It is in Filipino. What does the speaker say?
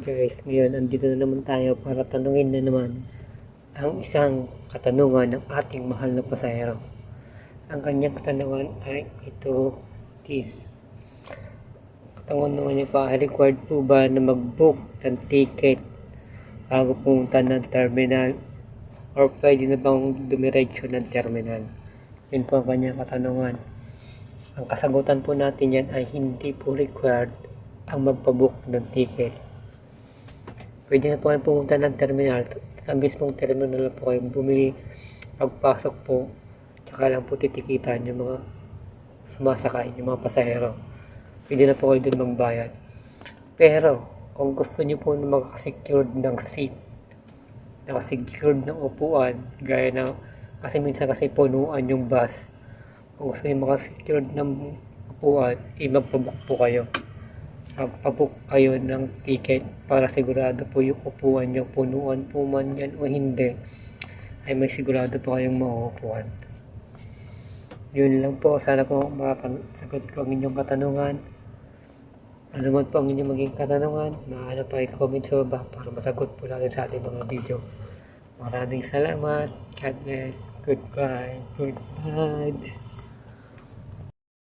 guys, ngayon andito na naman tayo para tanungin na naman ang isang katanungan ng ating mahal na pasahero. Ang kanyang katanungan ay ito, this. Katanungan niya pa, required po ba na mag-book ng ticket bago pumunta ng terminal or pwede na bang dumiretso ng terminal? Yun po ang kanyang katanungan. Ang kasagutan po natin yan ay hindi po required ang magpabook ng ticket. Pwede na po kayo pumunta ng terminal. Sa mismong terminal po kayo bumili. Pagpasok po, tsaka lang po titikitan yung mga sumasakay, yung mga pasahero. Pwede na po kayo dun magbayad. Pero, kung gusto nyo po na makasecured ng seat, nakasecured ng upuan, gaya na, kasi minsan kasi punuan yung bus. Kung gusto nyo makasecured ng upuan, magpabook po kayo. Magpabook kayo ng ticket para sigurado po yung upuan nyo, punuan po man yan o hindi, ay may sigurado po kayong mauupuan. Yun lang po, sana po makasagot ko ang inyong katanungan. Ano man po ang inyong maging katanungan, maaari pa i-comment sa baba para masagot po natin sa ating mga video. Maraming salamat. God bless. Goodbye. Goodbye.